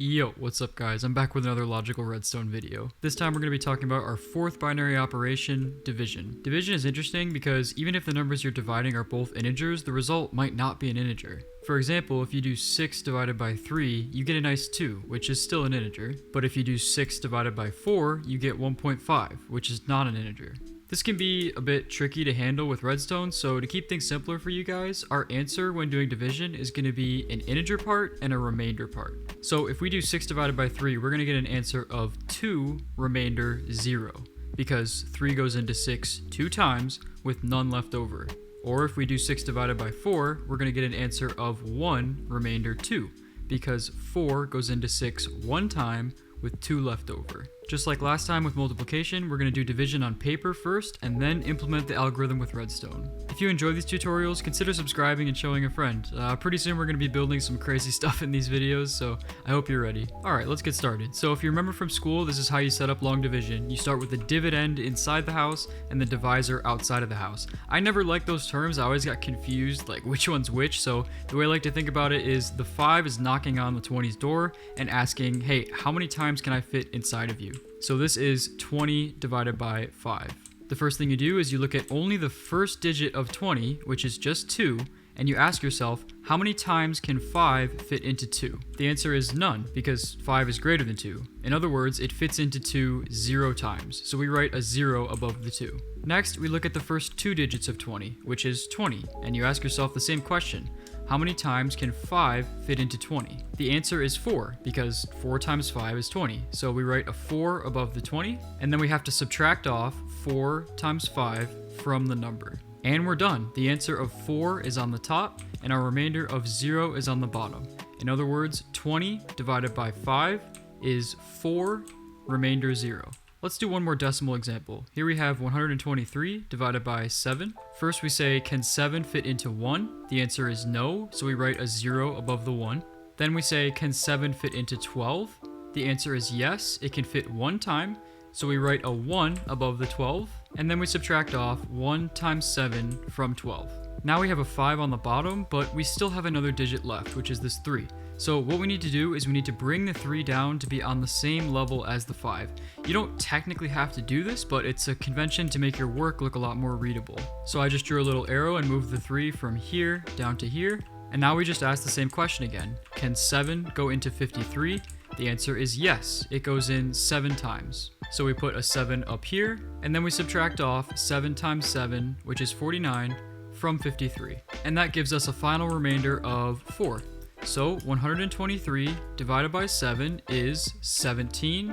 Yo, what's up guys? I'm back with another logical redstone video. This time we're going to be talking about our fourth binary operation, division. Division is interesting because even if the numbers you're dividing are both integers, the result might not be an integer. For example, if you do 6 divided by 3, you get a nice 2, which is still an integer. But if you do 6 divided by 4, you get 1.5, which is not an integer. This can be a bit tricky to handle with redstone, so to keep things simpler for you guys, our answer when doing division is going to be an integer part and a remainder part. So if we do 6 divided by 3, we're going to get an answer of 2 remainder 0, because 3 goes into 6 2 times with none left over. Or if we do 6 divided by 4, we're going to get an answer of 1 remainder 2, because 4 goes into 6 one time with 2 left over. Just like last time with multiplication, we're going to do division on paper first and then implement the algorithm with redstone. If you enjoy these tutorials, consider subscribing and showing a friend. Pretty soon we're going to be building some crazy stuff in these videos, so I hope you're ready. Alright, let's get started. So if you remember from school, this is how you set up long division. You start with the dividend inside the house and the divisor outside of the house. I never liked those terms, I always got confused like which one's which, so the way I like to think about it is the 5 is knocking on the 20's door and asking, hey, how many times can I fit inside of you? So this is 20 divided by 5. The first thing you do is you look at only the first digit of 20, which is just 2, and you ask yourself, how many times can 5 fit into 2? The answer is none, because 5 is greater than 2. In other words, it fits into 2 0 times, so we write a 0 above the 2. Next, we look at the first 2 digits of 20, which is 20, and you ask yourself the same question. How many times can 5 fit into 20? The answer is 4, because 4 times 5 is 20. So we write a 4 above the 20, and then we have to subtract off 4 times 5 from the number. And we're done. The answer of 4 is on the top, and our remainder of 0 is on the bottom. In other words, 20 divided by 5 is 4, remainder 0. Let's do one more decimal example. Here we have 123 divided by 7. First we say, can 7 fit into 1? The answer is no, so we write a 0 above the 1. Then we say, can 7 fit into 12? The answer is yes, it can fit 1 time, so we write a 1 above the 12. And then we subtract off 1 times 7 from 12. Now we have a 5 on the bottom, but we still have another digit left, which is this 3. So what we need to do is we need to bring the 3 down to be on the same level as the 5. You don't technically have to do this, but it's a convention to make your work look a lot more readable. So I just drew a little arrow and moved the 3 from here down to here. And now we just ask the same question again. Can 7 go into 53? The answer is yes, it goes in 7 times. So we put a 7 up here, and then we subtract off 7 times 7, which is 49, from 53. And that gives us a final remainder of 4. So 123 divided by 7 is 17,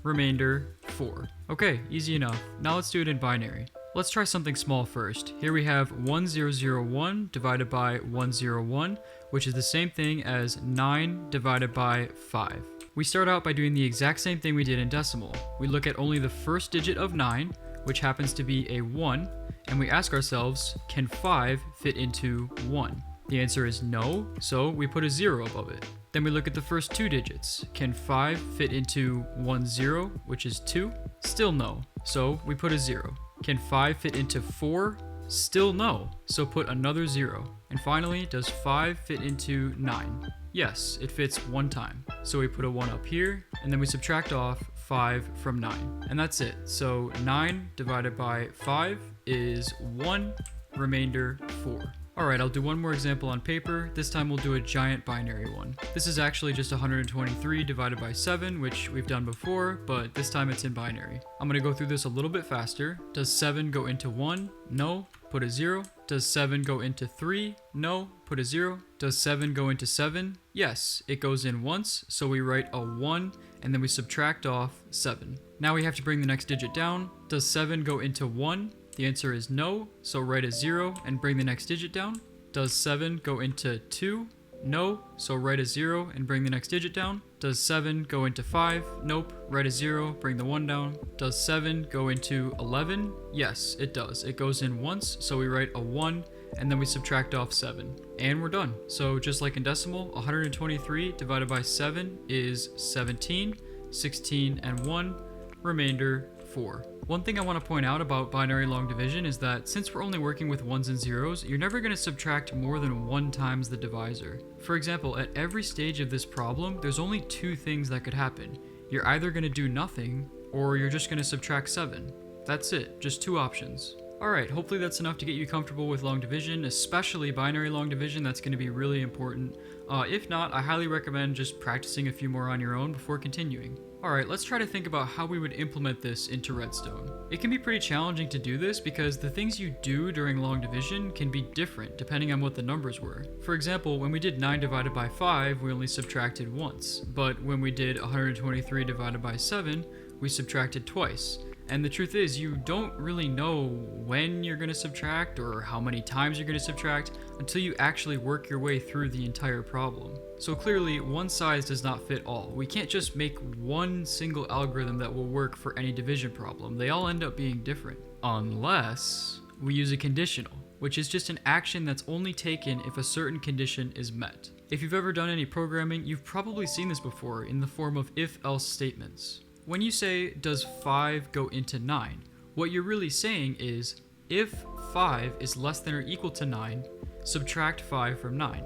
remainder 4. Okay, easy enough. Now let's do it in binary. Let's try something small first. Here we have 1001 divided by 101, which is the same thing as 9 divided by 5. We start out by doing the exact same thing we did in decimal. We look at only the first digit of 9, which happens to be a 1, and we ask ourselves, can 5 fit into 1? The answer is no, so we put a 0 above it. Then we look at the first 2 digits. Can 5 fit into 1 0, which is 2? Still no, so we put a 0. Can 5 fit into 4? Still no, so put another 0. And finally, does 5 fit into 9? Yes, it fits 1 time. So we put a 1 up here, and then we subtract off 5 from 9. And that's it. So 9 divided by 5 is 1, remainder 4. Alright, I'll do one more example on paper. This time we'll do a giant binary one. This is actually just 123 divided by 7, which we've done before, but this time it's in binary. I'm going to go through this a little bit faster. Does 7 go into 1? No. Put a 0. Does 7 go into 3? No. Put a 0. Does 7 go into 7? Yes, it goes in once, so we write a 1, and then we subtract off 7. Now we have to bring the next digit down. Does 7 go into 1? The answer is no, so write a 0 and bring the next digit down. Does 7 go into 2? No, so write a 0 and bring the next digit down. Does 7 go into 5? Nope, write a 0, bring the 1 down. Does 7 go into 11? Yes, it does. It goes in once, so we write a 1, and then we subtract off 7. And we're done. So just like in decimal, 123 divided by 7 is 17, 16 and 1, remainder 4. One thing I want to point out about binary long division is that since we're only working with ones and zeros, you're never going to subtract more than 1 times the divisor. For example, at every stage of this problem, there's only 2 things that could happen. You're either going to do nothing, or you're just going to subtract 7. That's it, just 2 options. Alright, hopefully that's enough to get you comfortable with long division, especially binary long division. That's going to be really important. If not, I highly recommend just practicing a few more on your own before continuing. Alright, let's try to think about how we would implement this into Redstone. It can be pretty challenging to do this because the things you do during long division can be different depending on what the numbers were. For example, when we did 9 divided by 5, we only subtracted once, but when we did 123 divided by 7, we subtracted twice. And the truth is, you don't really know when you're going to subtract or how many times you're going to subtract until you actually work your way through the entire problem. So clearly, one size does not fit all. We can't just make one single algorithm that will work for any division problem. They all end up being different. Unless we use a conditional, which is just an action that's only taken if a certain condition is met. If you've ever done any programming, you've probably seen this before in the form of if-else statements. When you say, does 5 go into 9? What you're really saying is, if 5 is less than or equal to 9, subtract 5 from 9.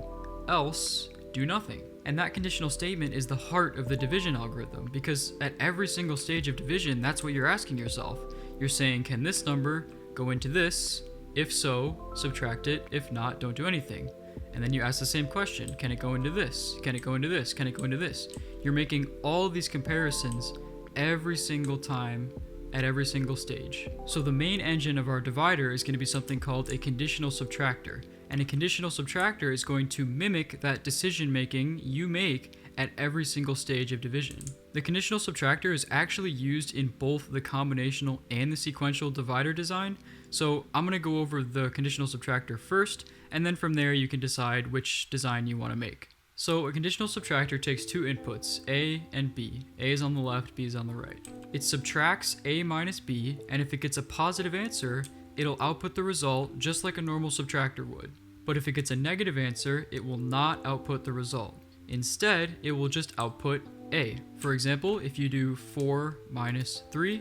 Else, do nothing. And that conditional statement is the heart of the division algorithm, because at every single stage of division, that's what you're asking yourself. You're saying, can this number go into this? If so, subtract it. If not, don't do anything. And then you ask the same question. Can it go into this? Can it go into this? Can it go into this? You're making all of these comparisons every single time at every single stage. So the main engine of our divider is going to be something called a conditional subtractor. And a conditional subtractor is going to mimic that decision making you make at every single stage of division. The conditional subtractor is actually used in both the combinational and the sequential divider design. So I'm going to go over the conditional subtractor first, and then from there you can decide which design you want to make. So a conditional subtractor takes 2 inputs, A and B. A is on the left, B is on the right. It subtracts A minus B, and if it gets a positive answer, it'll output the result just like a normal subtractor would. But if it gets a negative answer, it will not output the result. Instead, it will just output A. For example, if you do 4 minus 3,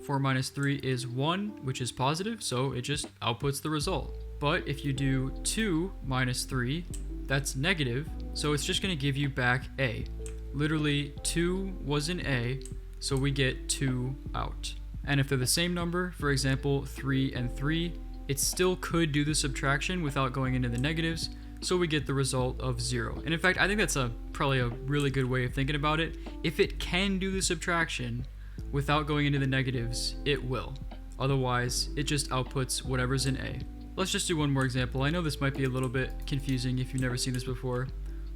4 minus 3 is 1, which is positive, so it just outputs the result. But if you do 2 minus 3, that's negative, so it's just going to give you back A. Literally, 2 was an A, so we get 2 out. And if they're the same number, for example, 3 and 3, it still could do the subtraction without going into the negatives, so we get the result of 0. And in fact, I think that's probably a really good way of thinking about it. If it can do the subtraction without going into the negatives, it will. Otherwise, it just outputs whatever's in A. Let's just do one more example. I know this might be a little bit confusing if you've never seen this before.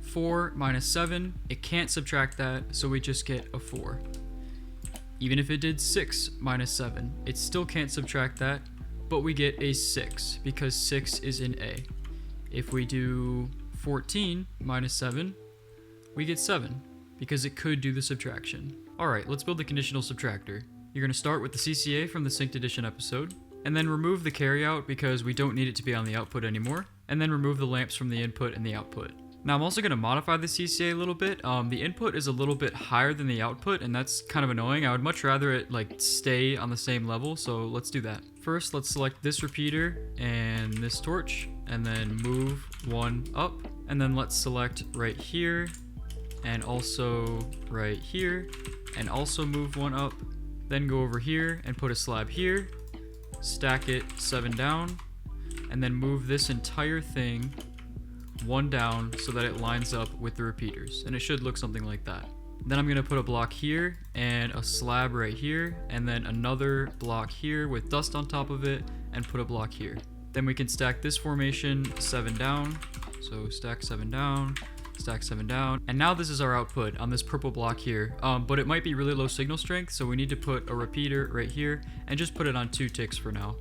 4 minus 7, it can't subtract that, so we just get a 4. Even if it did 6 minus 7, it still can't subtract that, but we get a 6 because 6 is in A. If we do 14 minus 7, we get 7 because it could do the subtraction. Alright, let's build the conditional subtractor. You're going to start with the CCA from the Synced Edition episode, and then remove the carryout because we don't need it to be on the output anymore, and then remove the lamps from the input and the output. Now I'm also going to modify the CCA a little bit. The input is a little bit higher than the output, and that's kind of annoying. I would much rather it stay on the same level, so let's do that. First, let's select this repeater and this torch, and then move 1 up, and then let's select right here, and also right here, and also move 1 up, then go over here and put a slab here, stack it 7 down, and then move this entire thing 1 down so that it lines up with the repeaters, and it should look something like that. Then I'm going to put a block here and a slab right here, and then another block here with dust on top of it, and put a block here. Then we can stack this formation 7 down, so stack 7 down, stack 7 down, and now this is our output on this purple block here, but it might be really low signal strength, so we need to put a repeater right here and just put it on 2 ticks for now,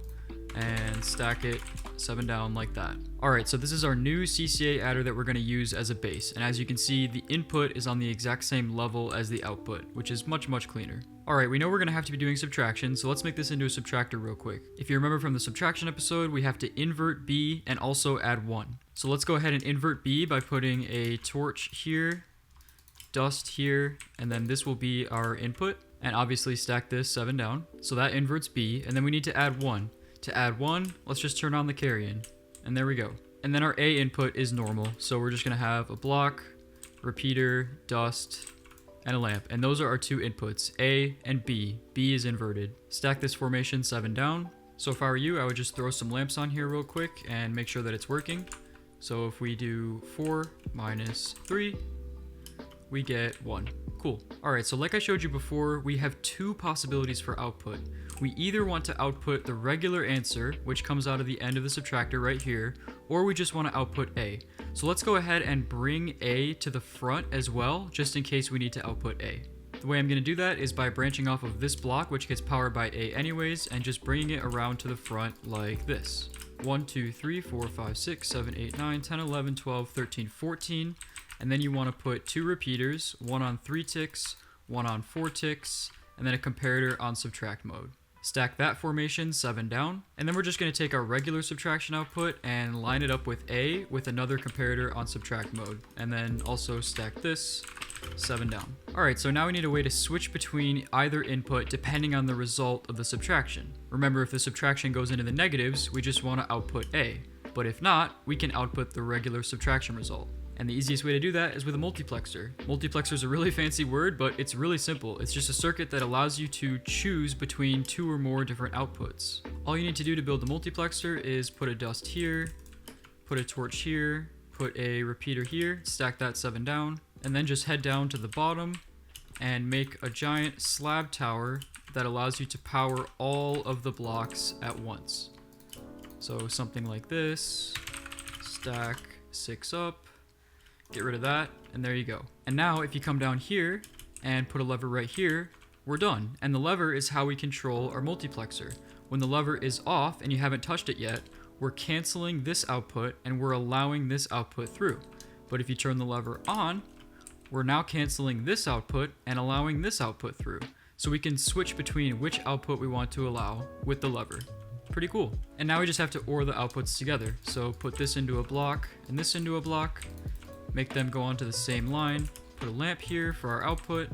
and stack it 7 down like that. Alright, so this is our new CCA adder that we're going to use as a base, and as you can see, the input is on the exact same level as the output, which is much cleaner. Alright, we know we're going to have to be doing subtraction, so let's make this into a subtractor real quick. If you remember from the subtraction episode, we have to invert B and also add 1. So let's go ahead and invert B by putting a torch here, dust here, and then this will be our input. and obviously stack this 7 down. So that inverts B, and then we need to add 1. To add 1, let's just turn on the carry-in, and there we go. And then our A input is normal, so we're just gonna have a block, repeater, dust, and a lamp. And those are our 2 inputs, A and B. B is inverted. Stack this formation 7 down. So if I were you, I would just throw some lamps on here real quick and make sure that it's working. So if we do 4 minus 3, we get 1. Cool. Alright, so like I showed you before, we have 2 possibilities for output. We either want to output the regular answer, which comes out of the end of the subtractor right here, or we just want to output A. So let's go ahead and bring A to the front as well, just in case we need to output A. The way I'm going to do that is by branching off of this block, which gets powered by A anyways, and just bringing it around to the front like this. 1, 2, 3, 4, 5, 6, 7, 8, 9, 10, 11, 12, 13, 14. And then you want to put 2 repeaters, one on 3 ticks, one on 4 ticks, and then a comparator on subtract mode. Stack that formation 7 down, and then we're just going to take our regular subtraction output and line it up with A with another comparator on subtract mode, and then also stack this 7 down. Alright, so now we need a way to switch between either input depending on the result of the subtraction. Remember, if the subtraction goes into the negatives, we just want to output A, but if not, we can output the regular subtraction result. And the easiest way to do that is with a multiplexer. Multiplexer is a really fancy word, but it's really simple. It's just a circuit that allows you to choose between 2 or more different outputs. All you need to do to build the multiplexer is put a dust here, put a torch here, put a repeater here, stack that 7 down, and then just head down to the bottom and make a giant slab tower that allows you to power all of the blocks at once. So something like this, stack 6 up, get rid of that, and there you go. And now if you come down here and put a lever right here, we're done. And the lever is how we control our multiplexer. When the lever is off and you haven't touched it yet, we're canceling this output and we're allowing this output through. But if you turn the lever on, we're now canceling this output and allowing this output through. So we can switch between which output we want to allow with the lever. Pretty cool. And now we just have to OR the outputs together. So put this into a block and this into a block, make them go onto the same line, put a lamp here for our output,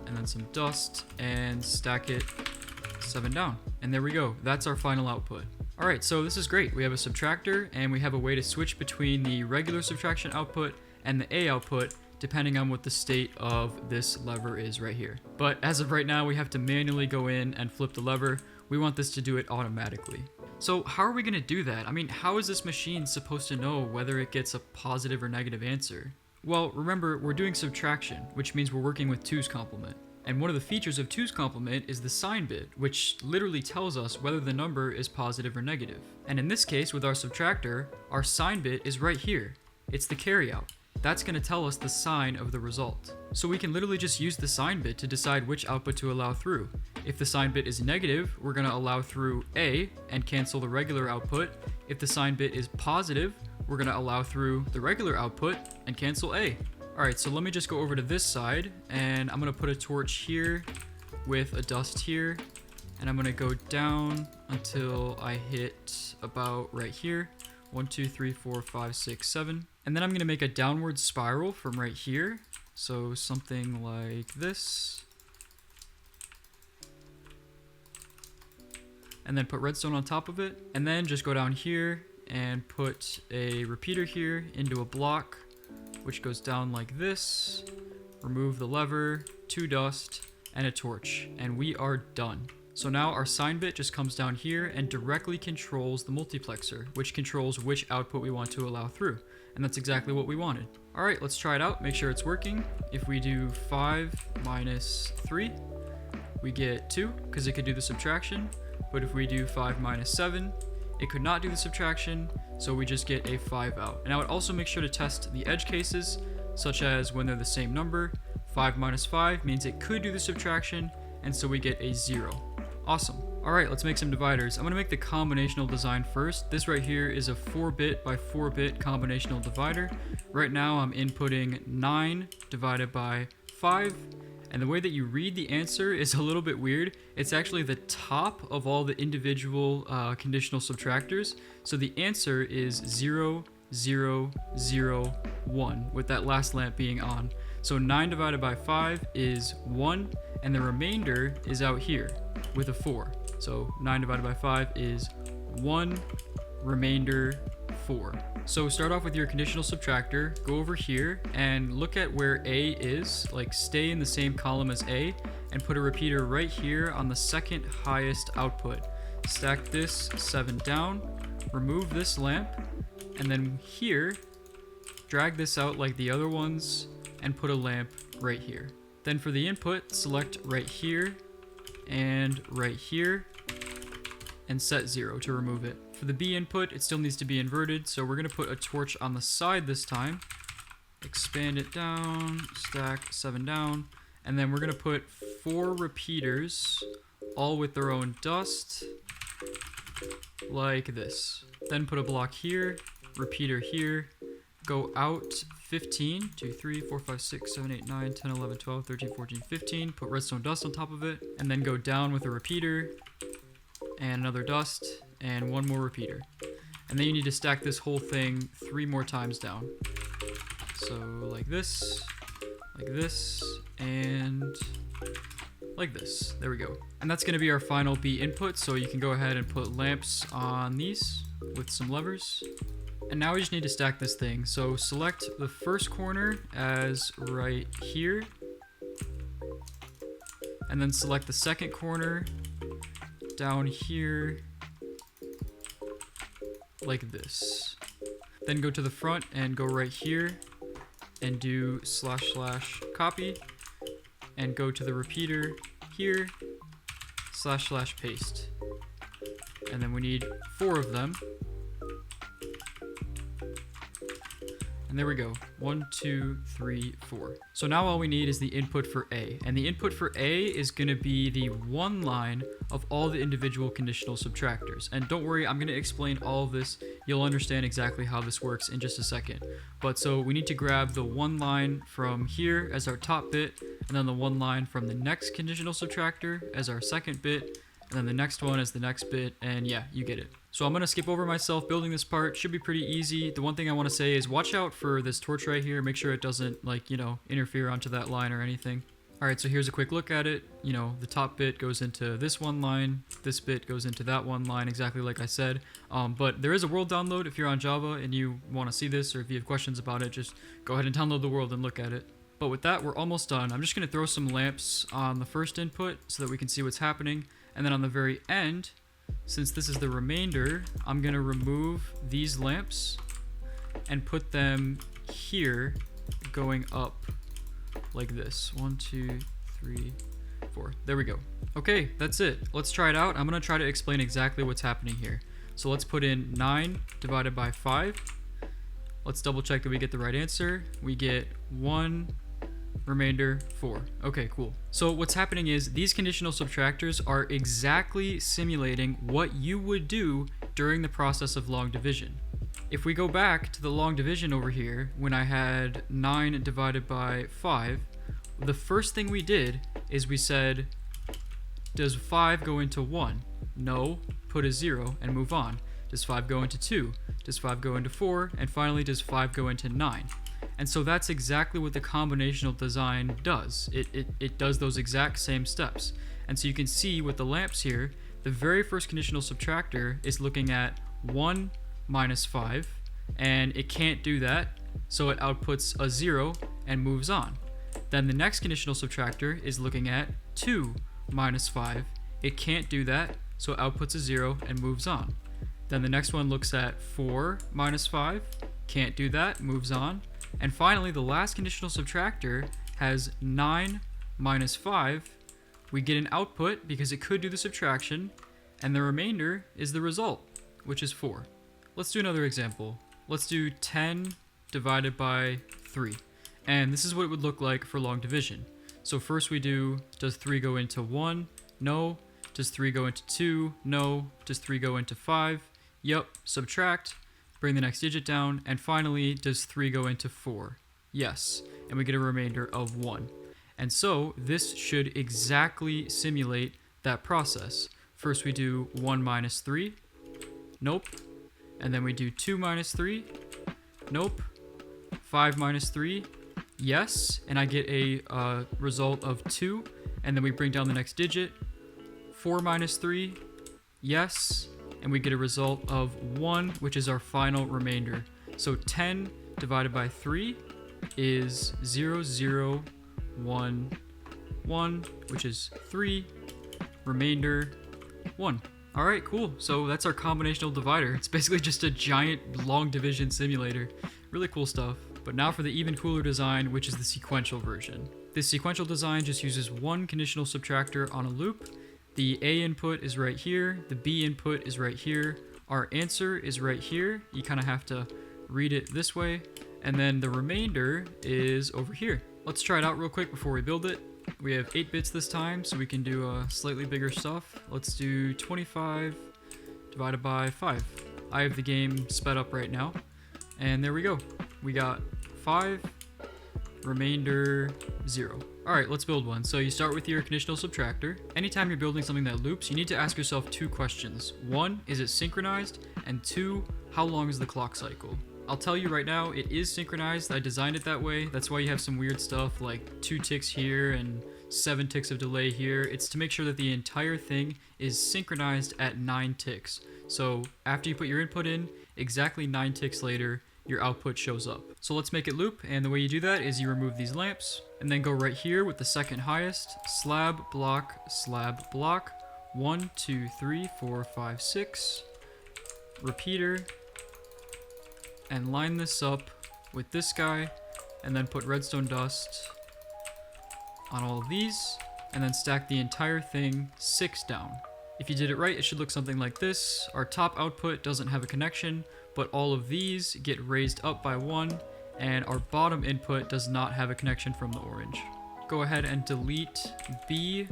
and then some dust, and stack it 7 down. And there we go. That's our final output. Alright, so this is great. We have a subtractor, and we have a way to switch between the regular subtraction output and the A output, depending on what the state of this lever is right here. But as of right now, we have to manually go in and flip the lever. We want this to do it automatically. So how are we going to do that? I mean, how is this machine supposed to know whether it gets a positive or negative answer? Well, remember, we're doing subtraction, which means we're working with 2's complement. And one of the features of 2's complement is the sign bit, which literally tells us whether the number is positive or negative. And in this case, with our subtractor, our sign bit is right here. It's the carryout. That's going to tell us the sign of the result. So we can literally just use the sign bit to decide which output to allow through. If the sign bit is negative, we're going to allow through A and cancel the regular output. If the sign bit is positive, we're going to allow through the regular output and cancel A. Alright, so let me just go over to this side, and I'm going to put a torch here with a dust here, and I'm going to go down until I hit about right here. 1, 2, 3, 4, 5, 6, 7. And then I'm going to make a downward spiral from right here. So something like this. And then put redstone on top of it. And then just go down here and put a repeater here into a block, which goes down like this. Remove the lever, 2 dust, and a torch. And we are done. So now our sign bit just comes down here and directly controls the multiplexer, which controls which output we want to allow through. And that's exactly what we wanted. Alright, let's try it out, make sure it's working. If we do 5 minus 3, we get 2, because it could do the subtraction. But if we do 5 minus 7, it could not do the subtraction, so we just get a 5 out. And I would also make sure to test the edge cases, such as when they're the same number. 5 minus 5 means it could do the subtraction, and so we get a 0. Awesome. Alright, let's make some dividers. I'm going to make the combinational design first. This right here is a 4-bit by 4-bit combinational divider. Right now I'm inputting 9 divided by 5. And the way that you read the answer is a little bit weird. It's actually the top of all the individual conditional subtractors. So the answer is 0, 0, 0, 1, with that last lamp being on. So 9 divided by 5 is 1, and the remainder is out here with a 4. So 9 divided by 5 is 1, remainder 4. So start off with your conditional subtractor, go over here and look at where A is, like stay in the same column as A, and put a repeater right here on the second highest output. Stack this 7 down, remove this lamp, and then here, drag this out like the other ones, and put a lamp right here. Then for the input, select right here, and right here, and set 0 to remove it. For the B input, it still needs to be inverted, so we're gonna put a torch on the side this time, expand it down, stack 7 down, and then we're gonna put 4 repeaters, all with their own dust, like this. Then put a block here, repeater here, go out 15, 2, 3, 4, 5, 6, 7, 8, 9, 10, 11, 12, 13, 14, 15, put redstone dust on top of it, and then go down with a repeater, and another dust, and 1 more repeater. And then you need to stack this whole thing 3 more times down. So like this, and like this. There we go. And that's gonna be our final B input, so you can go ahead and put lamps on these with some levers. And now we just need to stack this thing. So select the first corner as right here, and then select the second corner down here like this. Then go to the front and go right here and do / copy, and go to the repeater here, / paste. And then we need 4 of them. And there we go, 1, 2, 3, 4. So now all we need is the input for A. And the input for A is gonna be the 1 line of all the individual conditional subtractors. And don't worry, I'm gonna explain all of this. You'll understand exactly how this works in just a second. But so we need to grab the 1 line from here as our top bit, and then the 1 line from the next conditional subtractor as our second bit, and then the next one as the next bit, and yeah, you get it. So I'm gonna skip over myself building this part. Should be pretty easy. The one thing I wanna say is watch out for this torch right here. Make sure it doesn't, like, interfere onto that line or anything. All right, so here's a quick look at it. The top bit goes into this 1 line, this bit goes into that 1 line, exactly like I said. But there is a world download if you're on Java and you wanna see this, or if you have questions about it, just go ahead and download the world and look at it. But with that, we're almost done. I'm just gonna throw some lamps on the first input so that we can see what's happening. And then on the very end, since this is the remainder, I'm gonna remove these lamps and put them here, going up like this. 1, 2, 3, 4. There we go. Okay, that's it. Let's try it out. I'm gonna try to explain exactly what's happening here. So let's put in 9 divided by 5. Let's double check that we get the right answer. We get 1, remainder 4. Okay, cool. So what's happening is these conditional subtractors are exactly simulating what you would do during the process of long division. If we go back to the long division over here, when I had 9 divided by 5, the first thing we did is we said, does 5 go into 1? No, put a 0 and move on. Does 5 go into 2? Does 5 go into 4? And finally, does 5 go into 9? And so that's exactly what the combinational design does. It does those exact same steps. And so you can see with the lamps here, the very first conditional subtractor is looking at 1 minus 5, and it can't do that, so it outputs a 0 and moves on. Then the next conditional subtractor is looking at 2 minus 5. It can't do that, so it outputs a 0 and moves on. Then the next one looks at 4 minus 5. Can't do that, moves on. And finally, the last conditional subtractor has 9 minus 5. We get an output because it could do the subtraction, and the remainder is the result, which is 4. Let's do another example. Let's do 10 divided by 3. And this is what it would look like for long division. So first we do, does 3 go into 1? No. Does 3 go into 2? No. Does 3 go into 5? Yep. Subtract. Bring the next digit down, and finally, does 3 go into 4? Yes, and we get a remainder of 1. And so, this should exactly simulate that process. First we do 1 minus 3, nope. And then we do 2 minus 3, nope. 5 minus 3, yes, and I get a result of 2. and then we bring down the next digit. 4 minus 3, yes, and we get a result of 1, which is our final remainder. So 10 divided by 3 is 0, 0, 1, 1, which is 3, remainder 1. Alright, cool. So that's our combinational divider. It's basically just a giant long division simulator. Really cool stuff. But now for the even cooler design, which is the sequential version. This sequential design just uses one conditional subtractor on a loop. The A input is right here, the B input is right here, our answer is right here. You kind of have to read it this way, and then the remainder is over here. Let's try it out real quick before we build it. We have 8 bits this time, so we can do slightly bigger stuff. Let's do 25 divided by 5. I have the game sped up right now, and there we go. We got 5, remainder 0. Alright, let's build one. So you start with your conditional subtractor. Anytime you're building something that loops, you need to ask yourself 2 questions. 1, is it synchronized? And 2, how long is the clock cycle? I'll tell you right now, it is synchronized. I designed it that way. That's why you have some weird stuff like 2 ticks here and 7 ticks of delay here. It's to make sure that the entire thing is synchronized at 9 ticks. So after you put your input in, exactly 9 ticks later, your output shows up. So let's make it loop, and the way you do that is you remove these lamps, and then go right here with the second highest, slab, block, 1, 2, 3, 4, 5, 6, repeater, and line this up with this guy, and then put redstone dust on all of these, and then stack the entire thing 6 down. If you did it right, it should look something like this. Our top output doesn't have a connection, but all of these get raised up by 1, and our bottom input does not have a connection from the orange. Go ahead and delete B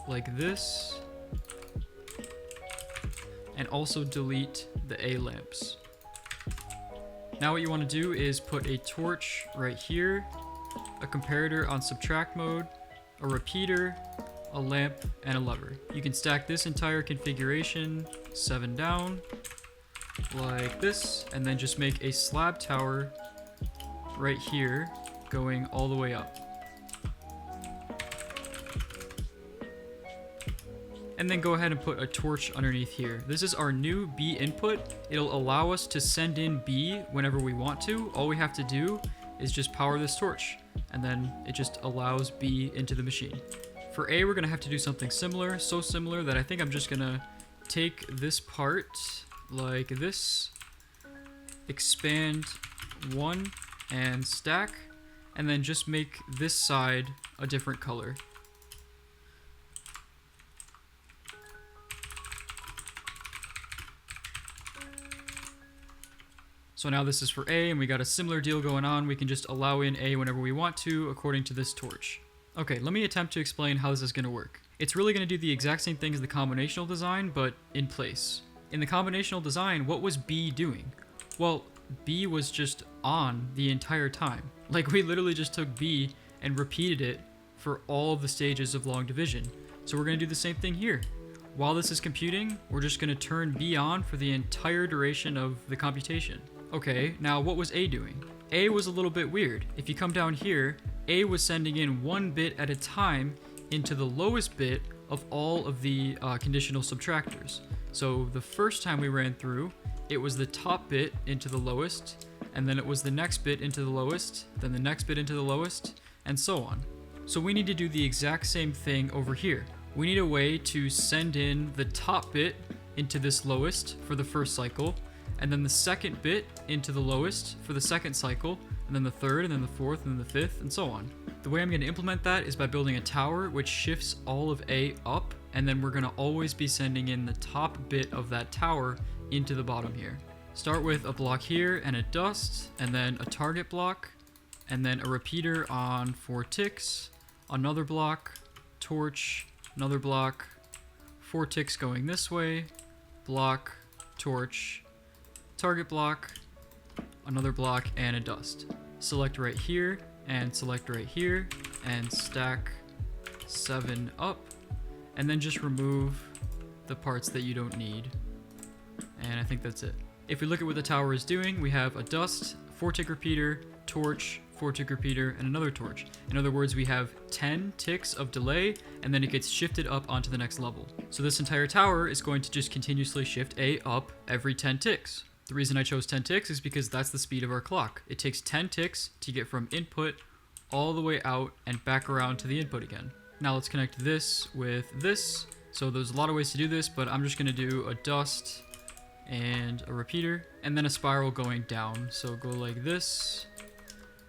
like this, and also delete the A lamps. Now what you want to do is put a torch right here, a comparator on subtract mode, a repeater, a lamp, and a lever. You can stack this entire configuration 7 down like this, and then just make a slab tower right here going all the way up. And then go ahead and put a torch underneath here. This is our new B input. It'll allow us to send in B whenever we want to. All we have to do is just power this torch, and then it just allows B into the machine. For A, we're gonna have to do something similar, so similar that I think I'm just gonna take this part like this, expand 1 and stack, and then just make this side a different color. So now this is for A, and we got a similar deal going on. We can just allow in A whenever we want to, according to this torch. Okay, let me attempt to explain how this is going to work. It's really going to do the exact same thing as the combinational design, but in place. In the combinational design, what was B doing? Well, B was just on the entire time. Like, we literally just took B and repeated it for all of the stages of long division. So we're going to do the same thing here. While this is computing, we're just going to turn B on for the entire duration of the computation. Okay, now what was A doing? A was a little bit weird. If you come down here, A was sending in 1 bit at a time into the lowest bit of all of the conditional subtractors. So the first time we ran through, it was the top bit into the lowest, and then it was the next bit into the lowest, then the next bit into the lowest, and so on. So we need to do the exact same thing over here. We need a way to send in the top bit into this lowest for the first cycle, and then the second bit into the lowest for the second cycle, and then the third, and then the fourth, and then the fifth, and so on. The way I'm going to implement that is by building a tower which shifts all of A up, and then we're going to always be sending in the top bit of that tower into the bottom here. Start with a block here and a dust, and then a target block, and then a repeater on 4 ticks, another block, torch, another block, 4 ticks going this way, block, torch, target block, another block, and a dust. Select right here and select right here and stack 7 up, and then just remove the parts that you don't need. And I think that's it. If we look at what the tower is doing, we have a dust, 4 tick repeater, torch, 4-tick repeater, and another torch. In other words, we have 10 ticks of delay, and then it gets shifted up onto the next level. So this entire tower is going to just continuously shift A up every 10 ticks. The reason I chose 10 ticks is because that's the speed of our clock. It takes 10 ticks to get from input all the way out and back around to the input again. Now let's connect this with this. So there's a lot of ways to do this, but I'm just going to do a dust and a repeater, and then a spiral going down. So go like this,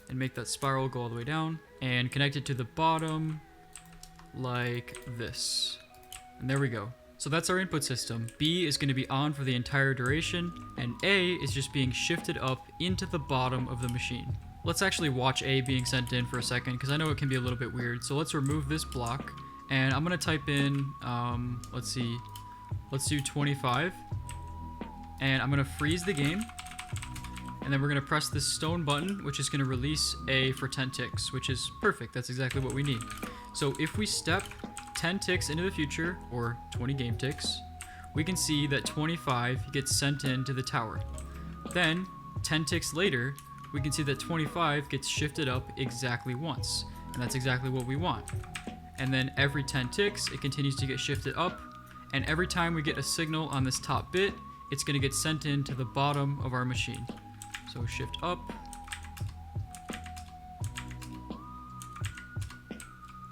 and make that spiral go all the way down, and connect it to the bottom like this. And there we go. So that's our input system. B is going to be on for the entire duration, and A is just being shifted up into the bottom of the machine. Let's actually watch A being sent in for a second, because I know it can be a little bit weird. So let's remove this block, and I'm going to type in, let's do 25, and I'm going to freeze the game, and then we're going to press this stone button, which is going to release A for 10 ticks, which is perfect. That's exactly what we need. So if we step 10 ticks into the future, or 20 game ticks, we can see that 25 gets sent into the tower. Then, 10 ticks later, we can see that 25 gets shifted up exactly once, and that's exactly what we want. And then every 10 ticks, it continues to get shifted up, and every time we get a signal on this top bit, it's going to get sent into the bottom of our machine. So shift up.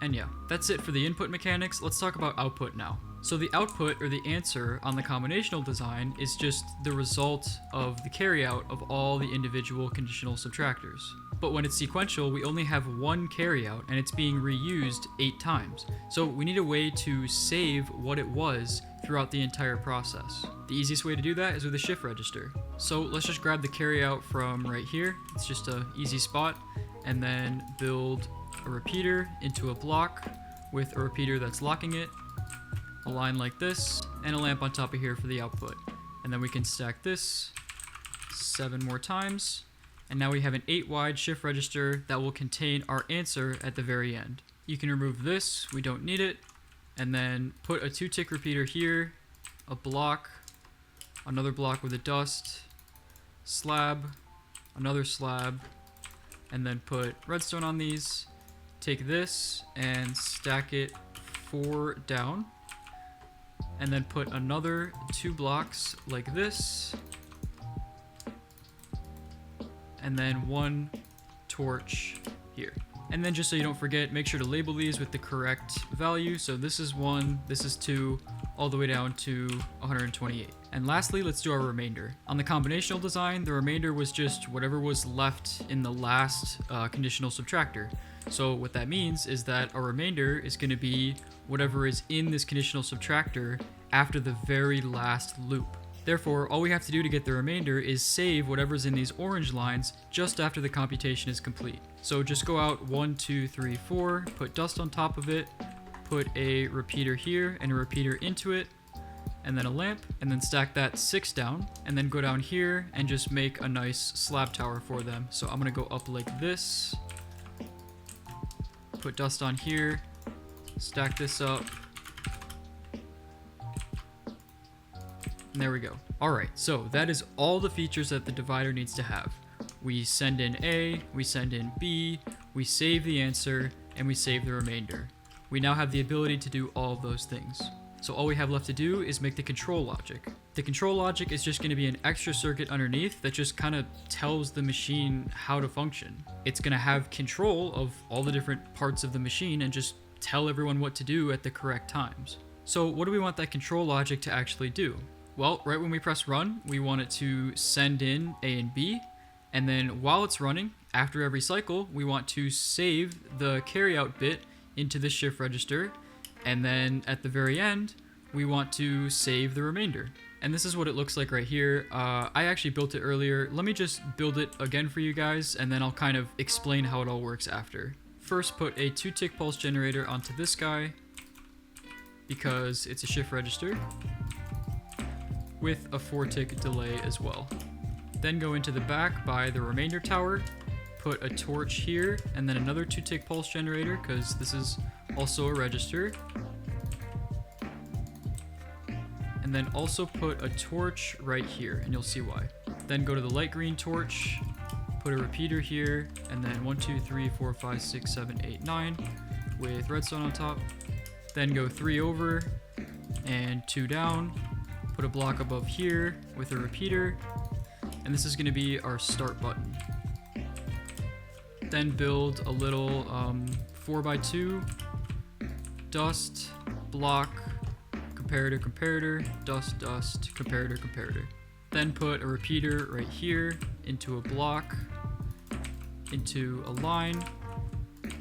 And yeah, that's it for the input mechanics. Let's talk about output now. So the output, or the answer on the combinational design, is just the result of the carryout of all the individual conditional subtractors. But when it's sequential, we only have one carryout, and it's being reused 8 times. So we need a way to save what it was throughout the entire process. The easiest way to do that is with a shift register. So let's just grab the carryout from right here. It's just an easy spot, and then build a repeater into a block with a repeater that's locking it, a line like this, and a lamp on top of here for the output. And then we can stack this 7 more times, and now we have an 8 wide shift register that will contain our answer at the very end. You can remove this, we don't need it, and then put a 2-tick repeater here, a block, another block with a dust, slab, another slab, and then put redstone on these. Take this and stack it 4 down, and then put another 2 blocks like this, and then 1 torch here. And then just so you don't forget, make sure to label these with the correct value. So this is 1, this is 2, all the way down to 128. And lastly, let's do our remainder. On the combinational design, the remainder was just whatever was left in the last conditional subtractor. So what that means is that a remainder is going to be whatever is in this conditional subtractor after the very last loop. Therefore, all we have to do to get the remainder is save whatever's in these orange lines just after the computation is complete. So just go out 1, 2, 3, 4, put dust on top of it, put a repeater here and a repeater into it, and then a lamp, and then stack that 6 down, and then go down here and just make a nice slab tower for them. So I'm gonna go up like this, put dust on here, stack this up, and there we go. Alright, so that is all the features that the divider needs to have. We send in A, we send in B, we save the answer, and we save the remainder. We now have the ability to do all of those things. So all we have left to do is make the control logic. The control logic is just going to be an extra circuit underneath that just kind of tells the machine how to function. It's going to have control of all the different parts of the machine and just tell everyone what to do at the correct times. So what do we want that control logic to actually do? Well, right when we press run, we want it to send in A and B, and then while it's running, after every cycle, we want to save the carryout bit into the shift register, and then at the very end, we want to save the remainder. And this is what it looks like right here. I actually built it earlier. Let me just build it again for you guys, and then I'll kind of explain how it all works after. First, put a 2-tick pulse generator onto this guy, because it's a shift register, with a 4-tick delay as well. Then go into the back by the remainder tower, put a torch here, and then another 2-tick pulse generator, because this is also a register. And then also put a torch right here, and you'll see why. Then go to the light green torch, put a repeater here, and then 1, 2, 3, 4, 5, 6, 7, 8, 9 with redstone on top. Then go 3 over and 2 down. Put a block above here with a repeater, and this is going to be our start button. Then build a little 4x2 dust block, comparator, comparator, dust, dust, comparator, comparator. Then put a repeater right here into a block, into a line,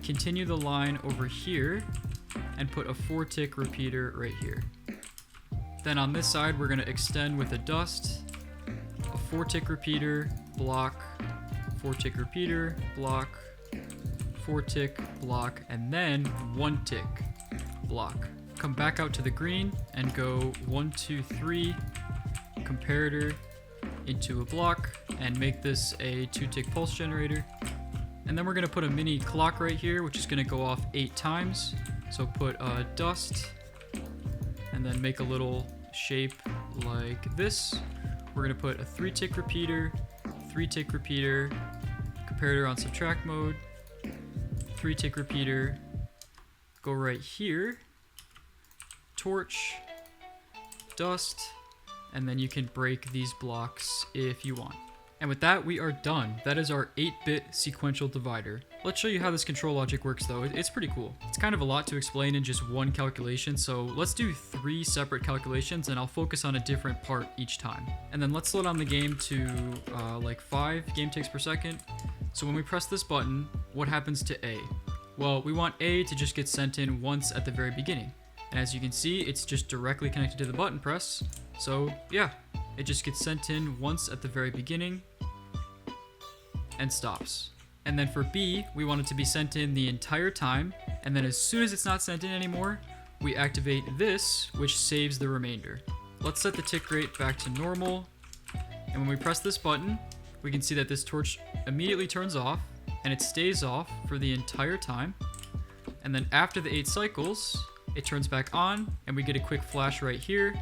continue the line over here, and put a 4-tick repeater right here. Then on this side, we're going to extend with a dust, a 4-tick repeater, block, 4-tick repeater, block, 4-tick, block, and then 1-tick block. Come back out to the green and go 1, 2, 3, comparator into a block, and make this a 2-tick pulse generator. And then we're going to put a mini clock right here, which is going to go off 8 times. So put a dust, and then make a little shape like this. We're going to put a 3-tick repeater, 3-tick repeater, comparator on subtract mode, 3-tick repeater, go right here, torch, dust, and then you can break these blocks if you want. And with that, we are done. That is our 8-bit sequential divider. Let's show you how this control logic works though. It's pretty cool. It's kind of a lot to explain in just one calculation, so let's do 3 separate calculations and I'll focus on a different part each time. And then let's slow down the game to like 5 game ticks per second. So when we press this button, what happens to A? Well, we want A to just get sent in once at the very beginning. And as you can see, it's just directly connected to the button press. So yeah, it just gets sent in once at the very beginning and stops. And then for B, we want it to be sent in the entire time. And then as soon as it's not sent in anymore, we activate this, which saves the remainder. Let's set the tick rate back to normal. And when we press this button, we can see that this torch immediately turns off and it stays off for the entire time. And then after the 8 cycles, it turns back on and we get a quick flash right here.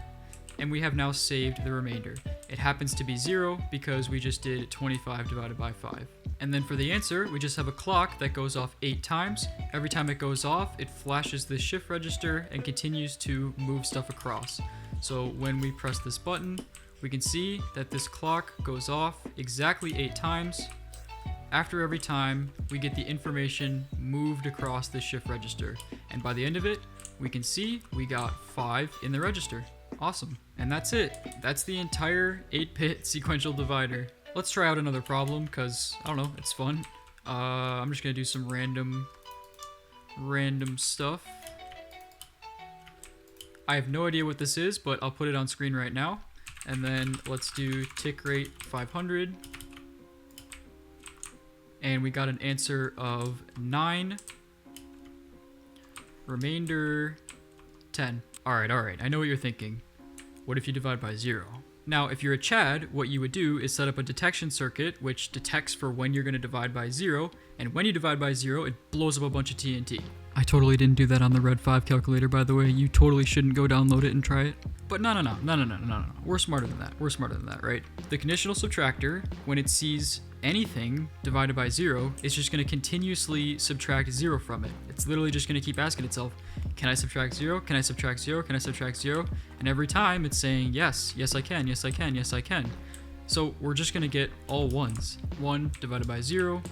And we have now saved the remainder. It happens to be 0 because we just did 25 divided by 5. And then for the answer, we just have a clock that goes off 8 times. Every time it goes off, it flashes the shift register and continues to move stuff across. So when we press this button, we can see that this clock goes off exactly 8 times. After every time, we get the information moved across the shift register. And by the end of it, we can see we got 5 in the register. Awesome. And that's it. That's the entire 8-bit sequential divider. Let's try out another problem because, I don't know, it's fun. I'm just going to do some random stuff. I have no idea what this is, but I'll put it on screen right now. And then let's do tick rate 500. And we got an answer of 9. Remainder 10. Alright, I know what you're thinking. What if you divide by 0? Now, if you're a Chad, what you would do is set up a detection circuit which detects for when you're going to divide by 0, and when you divide by 0, it blows up a bunch of TNT. I totally didn't do that on the Red 5 calculator, by the way. You totally shouldn't go download it and try it. But no. We're smarter than that, right? The conditional subtractor, when it sees anything divided by 0, it's just going to continuously subtract 0 from it. It's literally just going to keep asking itself, can I subtract 0? Can I subtract 0? Can I subtract 0? And every time it's saying, yes I can, yes I can, yes I can. So we're just going to get all ones. 1 divided by 0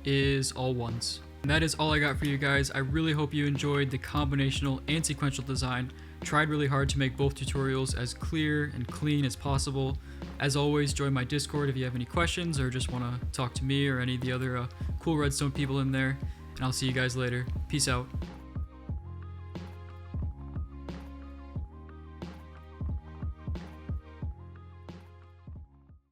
is all ones. And that is all I got for you guys. I really hope you enjoyed the combinational and sequential design. Tried really hard to make both tutorials as clear and clean as possible. As always, join my Discord if you have any questions or just want to talk to me or any of the other cool Redstone people in there. And I'll see you guys later. Peace out.